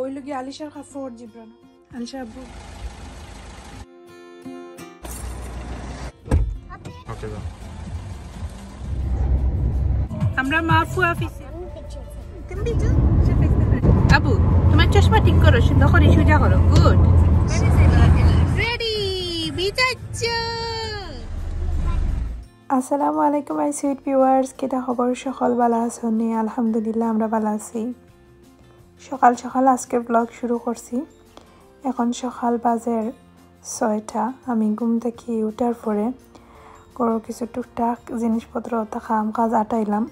ওই লগে আলিশার কাপড় জিব্রান আলিশা আব্বু ওকে দাও আমরা মাফু অফিসে তুমি বিজু আবু তোমার চশমা ঠিক করো সুন্দর করে সোজা করো গুড রেডি বিজাচ্ছ আসসালামু আলাইকুম মাই সুইট ভিউয়ার্স কিটা খবর সকল ভালো আছেন আলহামদুলিল্লাহ আমরা ভালো আছি সকাল সকাল আজকের ব্লগ শুরু করছি এখন সকাল বাজে 6টা আমি ঘুম থেকে উঠার পরে গরুর কিছু টুকটাক জিনিসপত্র কাম কাজ আটাইলাম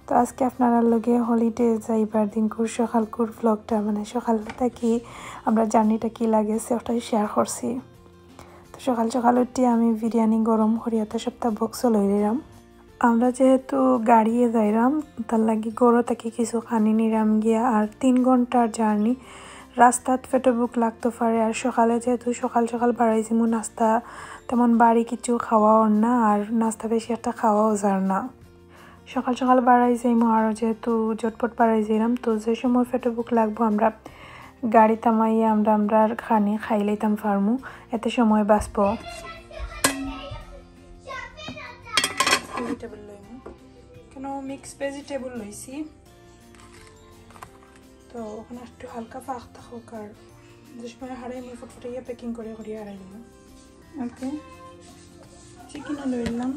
তো আজকে আপনারা লগে হলিডে যাইবার দিন সকাল ব্লগটা মানে সকাল থেকে আমরা জার্নিটা কি লাগে সেটাই শেয়ার করছি তো সকাল সকাল উঠে আমি বিরিয়ানি গরম করিয়াতে সপ্তাহ বক্স লই নিলাম আমরা যেহেতু গাড়িয়ে যাইলাম তার লাগি গরু থেকে কিছু খানি নিলাম গিয়া আর 3 ঘন্টার জার্নি রাস্তাত পেটে বুক লাগতে পারে আর সকালে যেহেতু সকাল সকাল বাড়াইছিমু নাস্তা তেমন বাড়ি কিছু খাওয়াও না আর নাস্তা বেশি একটা খাওয়াও যার না সকাল সকাল বাড়াই যাইমু আর যেহেতু জটপট বাড়াই যাইলাম তো যে সময় পেটে বুক লাগবো আমরা গাড়ি থামাইয়া আমরা খানি খাইলেইতাম পারমু এতে সময় বাঁচবো ভেজিটেবল লইমু কেন মিক্স ভেজিটেবল লইছি তো ওখানে একটু হালকা ফাঁক থাকুক আর যে সময় হারাই আমি ফুটফুটাইয়া প্যাকিং করে হারাই নিলাম ওকে চিকেনও লইলাম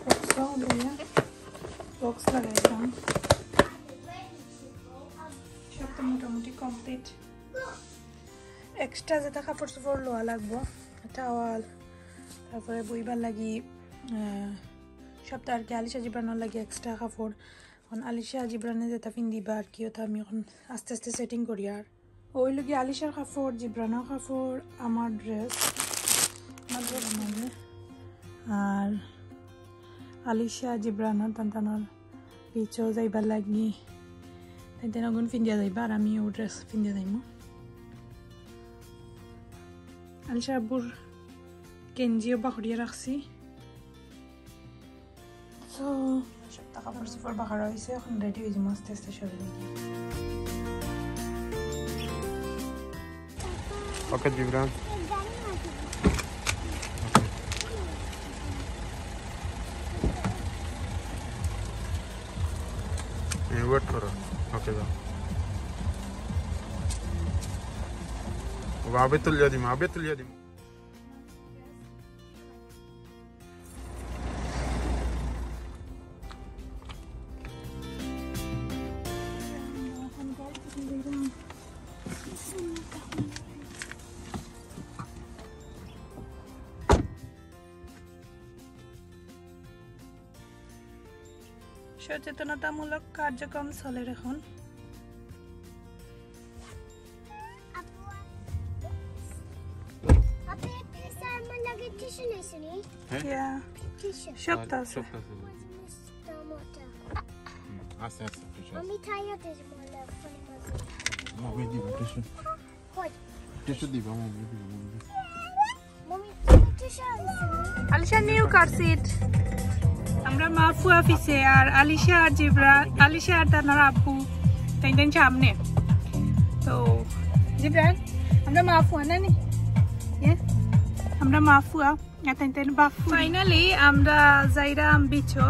বক্সও লইয়া বক্স লাগাইলাম সব তো মোটামুটি কমপ্লিট এক্সট্রা যেটা কাপড় চোপড় লোয়া লাগবো টাওয়াল তারপরে বইবার লাগি সপ্তাহ আর কি আলিশা জিব্রানোর লাগে এক্সট্রা কাপড় এখন আলিশা জিব্রানে যেটা পিন্দিবা আর কি ওটা আমি এখন আস্তে আস্তে সেটিং করি আর ওই লগে আলিশার কাপড় জিব্রানোর কাপড় আমার ড্রেস মানে আর আলিশা জিব্রানোর টানটানোর পিছও যাইবার লাগি তাই নগুন পিন্দিয়া যাইবা আর আমি ও ড্রেস পিন্দিয়া যাইমু আলিশা আব্বুর গেঞ্জিও বাহরিয়া রাখছি তো সপ্তাহ কাপড় চোপড় বাহারা হয়েছে এখন রেডি হয়ে যাবো আস্তে আস্তে শরীরে ওকে জিব্রান ওয়েট করো ওকে দাও আবে তুলিয়া দিম সচেতনতামূলক কার্যক্রম চলে এখন আলিশা নিউ কার সিট আমরা মাফু অফিসে আর আলিশা আর জিব্রান আলিশা আর তার আব্বু তাই সামনে তো জিব্রান আমরা মাফু না নি আমরা মাফু বাফু ফাইনালি আমরা যাইরাম বিচো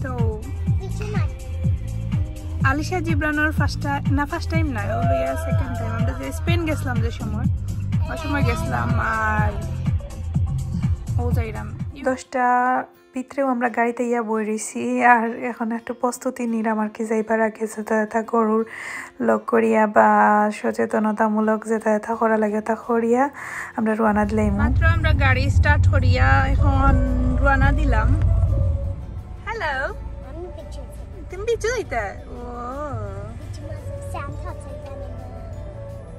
তো আলিশা জিব্রানোর ফার্স্ট টাইম না ওই সেকেন্ড টাইম আমরা যে স্পেন গেছিলাম যে সময় ওই সময় গেছিলাম আর ও যাইরাম 10টা ভিতরেও আমরা গাড়িতে ইয়া বই রয়েছি আর এখন একটু প্রস্তুতি নিলাম আর কি যাইবার আগে যেটা গরুর লগ করিয়া বা সচেতনতামূলক যেটা করা লাগে তা করিয়া আমরা রওনা দিলাম মাত্র আমরা গাড়ি স্টার্ট করিয়া এখন রওনা দিলাম হ্যালো তুমি বিচু হইতা ও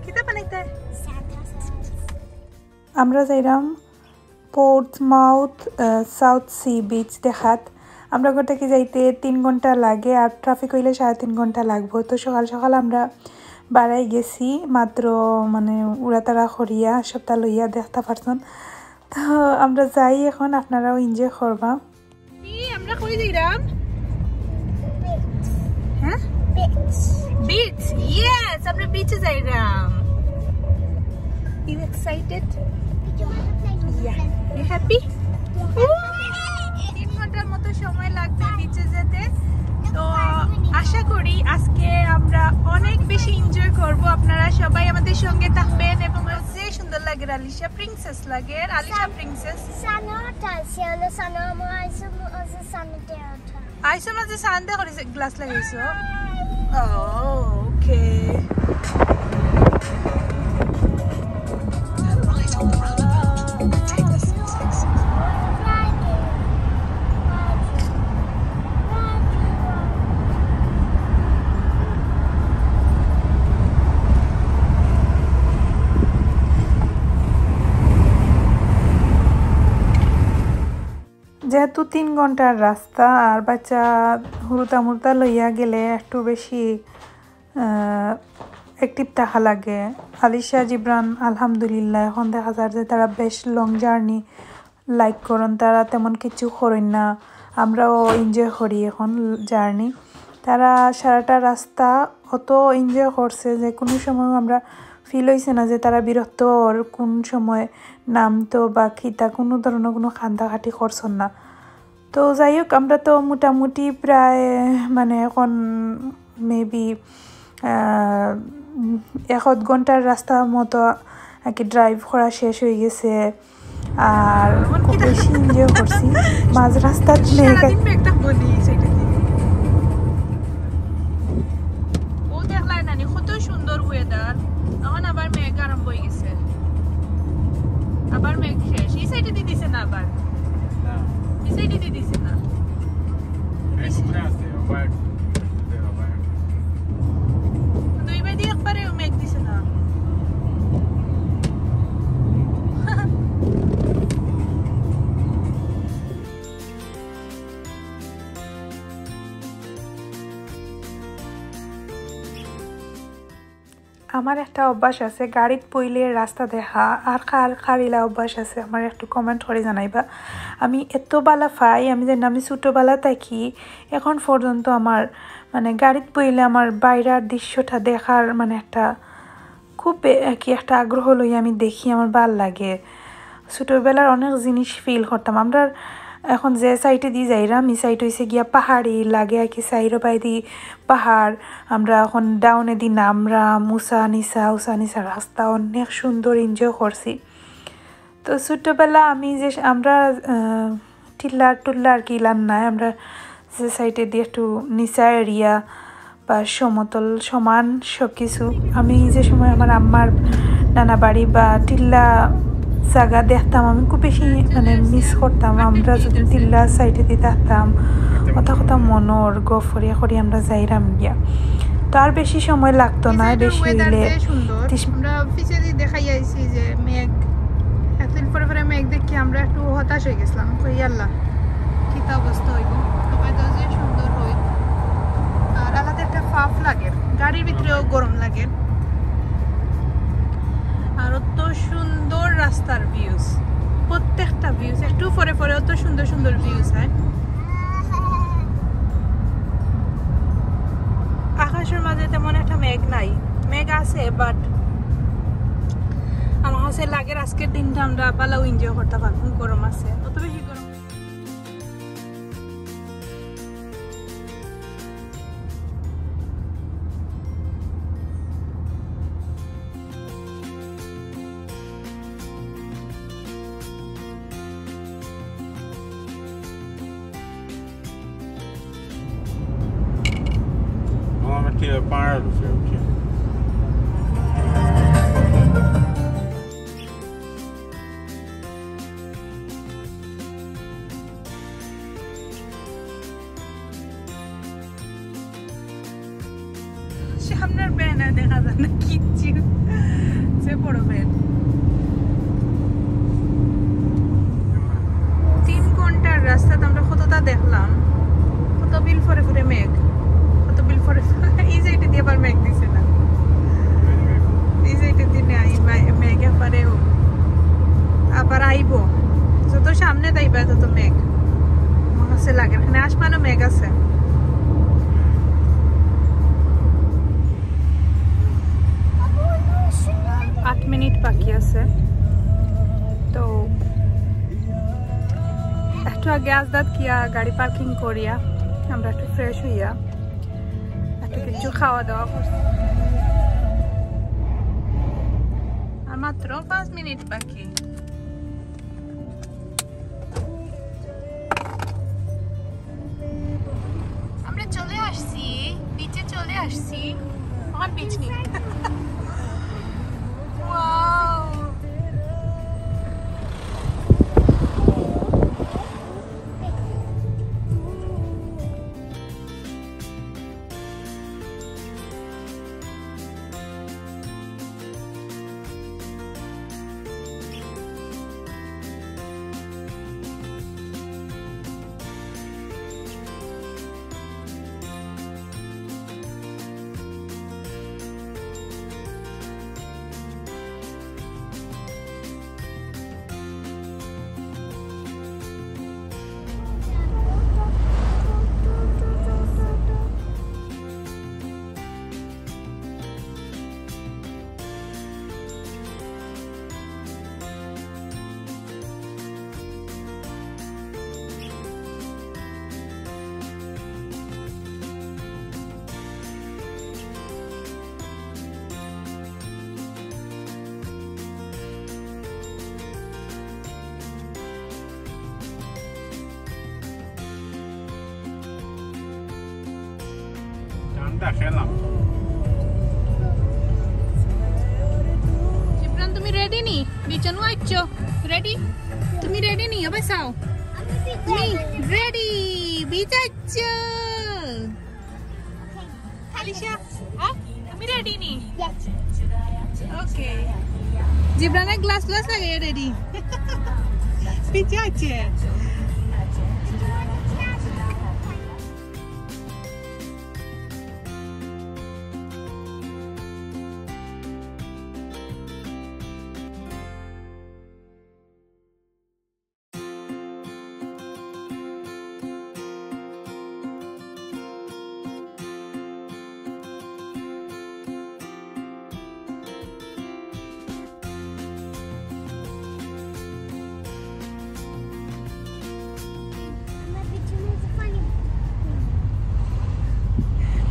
কিতা বানাইতা আমরা যাইরাম পোর্টসমাউথ সাউথ সি বিচ দেখাত আমরা গোটাকে যাইতে 3 ঘন্টা লাগে আর ট্রাফিক হইলে 3.5 ঘন্টা লাগবো তো সকাল সকাল আমরা বাড়াই গেছি মাত্র মানে উড়াতাড়া করিয়া সপ্তাহ লইয়া দেখতে পারছেন তো আমরা যাই এখন আপনারাও এনজয় করবা আমরা কই যাইরাম হ্যাঁ বিচ ইয়েস আমরা বিচে যাইরাম You excited? Yeah. You happy? 3 ঘন্টার মতো সময় লাগবে বিচে যেতে তো আশা করি আজকে আমরা অনেক বেশি এনজয় করব আপনারা সবাই আমাদের সঙ্গে থাকবেন এবং যে সুন্দর লাগে আলিশা প্রিন্সেস লাগে আলিশা প্রিন্সেস আইসো মাঝে সানডে করে গ্লাস লাগাইছো ওকে যেহেতু 3 ঘন্টার রাস্তা আর বাচ্চা হুরুতা মুরতা লইয়া গেলে একটু বেশি অ্যাক্টিভ থাকা লাগে আলিশা জিব্রান আলহামদুলিল্লাহ এখন দেখা যায় যে তারা বেশ লং জার্নি লাইক করেন তারা তেমন কিছু করেন না আমরাও এনজয় করি এখন জার্নি তারা সারাটা রাস্তা অত এনজয় করছে যে কোনো সময় আমরা ফিল হয়েছে না যে তারা বিরক্ত কোন সময় নামতো বা খিতা কোনো ধরনের কোনো খান্দাখাটি করছেন না তো যাই হোক আমরা তো মোটামুটি প্রায় মানে এখন মেবি 1 ঘন্টার রাস্তার মতো আর কি ড্রাইভ করা শেষ হয়ে গেছে আর খুব বেশি এনজয় করছি মাঝ রাস্তার ও দেখলাই নানি কত সুন্দর ওয়েদার এখন আবার মেঘ আরম্ভ হয়ে গেছে আবার মেঘ শেষ এই সাইডে দিয়ে দিছে না আবার এই সাইডে দিয়ে দিছে না দুইবার দিয়ে একবারে মেঘ দিছে না আমার একটা অভ্যাস আছে গাড়িত পইলে রাস্তা দেখা আর কারিলা অভ্যাস আছে আমার একটু কমেন্ট করে জানাইবা আমি এত বালা পাই আমি জানি আমি ছোটোবেলা থাকি এখন পর্যন্ত আমার মানে গাড়িত পইলে আমার বাইরের দৃশ্যটা দেখার মানে একটা খুব কি একটা আগ্রহ লই আমি দেখি আমার ভাল লাগে ছোটোবেলার অনেক জিনিস ফিল করতাম আমরা এখন যে সাইডে দিয়ে যাইরাম এই সাইড হয়েছে গিয়া পাহাড়ি লাগে আর কি সাইডও পাই দি পাহাড় আমরা এখন ডাউনে দি নামরাম উষা নিশা রাস্তা অনেক সুন্দর এনজয় করছি তো ছোটোবেলা আমি যে আমরা টিল্লার কিলাম নাই আমরা যে সাইডে দিয়ে একটু নিচা এরিয়া বা সমতল সমান সব কিছু আমি যে সময় আমার আম্মার নানা বাড়ি বা টিল্লা জায়গা দেখতাম আমি খুব বেশি মানে মিস করতাম আমরা যদি টিল্লা সাইডে দিয়ে থাকতাম কথা মনর গফরিয়া করি আমরা যাইরাম গিয়া তো আর বেশি সময় লাগতো না বেশি হইলে আমরা অফিসে দেখাই আইছি যে মেঘ একদিন পরে মেঘ দেখি আমরা একটু হতাশ হয়ে গেছিলাম কই আল্লাহ কি তা অবস্থা হইব ওয়েদার যে সুন্দর হই আর আলাদা একটা ফাফ লাগে গাড়ির ভিতরেও গরম লাগে আর অত সুন্দর রাস্তার ভিউজ প্রত্যেকটা ভিউজ একটু পরে অত সুন্দর ভিউজ হয় আকাশের মাঝে তেমন একটা মেঘ নাই মেঘ আছে বাট আমার কাছে লাগে আজকের দিনটা আমরা ভালো এনজয় করতে পারবো গরম আছে অত বেশি গরম Fire সামনের ব্যানার দেখা যায় না কিচ্ছু সে বড় ব্যান 3 ঘন্টার রাস্তা আমরা কতটা দেখলাম কত বিল ফরে মেঘ কত বিল ফরে এই সাইডে দিয়ে আবার মেঘ দিছে না এই সাইডে দিয়ে মেঘ এবারে আবার আইব যত সামনে যাইবা তত মেঘ আমার কাছে লাগে এখানে আসমানও মেঘ আছে 8 মিনিট বাকি আছে তো একটু আগে আজদাত কিয়া গাড়ি পার্কিং করিয়া আমরা একটু ফ্রেশ হইয়া একটু কিছু খাওয়া দাওয়া করছি আর মাত্র 5 মিনিট বাকি আমরা চলে আসছি বিচে চলে আসছি আর বিচ নেই ওয়াও খেলাম জিবরান তুমি রেডি নি বিচনু আইছো রেডি তুমি রেডি নি হবে সাও তুমি রেডি বিচাচ্ছো আলিশা তুমি রেডি নি ওকে জিবরানের গ্লাস লাগিয়ে রেডি বিচাচ্ছে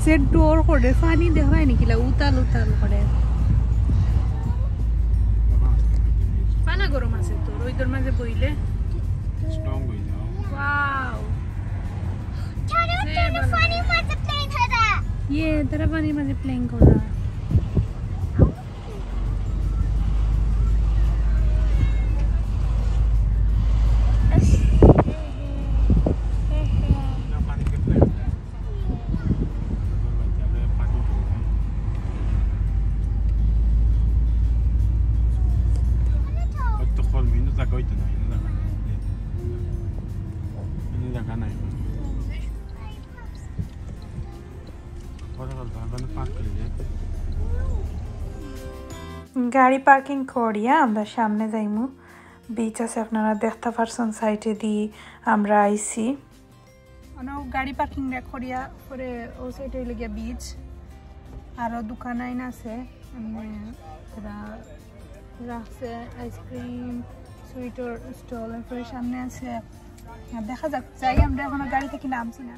সে ডোর করে পানি দেখায় নাকি উতাল উতাল করে পানা গরম আছে তোর ওই তোর মাঝে বইলে স্ট্রং হই যাও ওয়াও তারা পানির মাঝে প্লেইং করা গাড়ি পার্কিং করিয়া আমরা সামনে যাইমু বিচ আছে আপনারা দেখতে পারছেন সাইডে দিয়ে আমরা আইছি গাড়ি পার্কিং করিয়া পরে ও সাইডে লেগে বিচ আরো দোকান আইন আছে রাখছে আইসক্রিম সুইটের স্টল এরপরে সামনে আছে দেখা যাক যাই আমরা এখনো গাড়ি থেকে নামছি না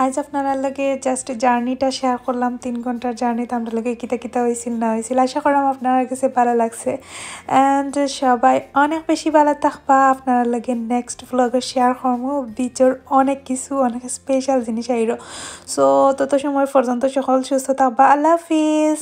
আজ আপনারা লগে জাস্ট জার্নিটা শেয়ার করলাম 3 ঘন্টার জার্নিতে আমরা লগে কিতা কিতা হয়েছিল না হয়েছিল আশা করলাম আপনার কাছে ভালো লাগছে অ্যান্ড সবাই অনেক বেশি ভালো থাকবা আপনারা লগে নেক্সট ব্লগে শেয়ার করবো বিচের অনেক কিছু অনেক স্পেশাল জিনিস আইরো সো তত সময় পর্যন্ত সকল সুস্থ থাকবা আল্লাহ হাফিজ।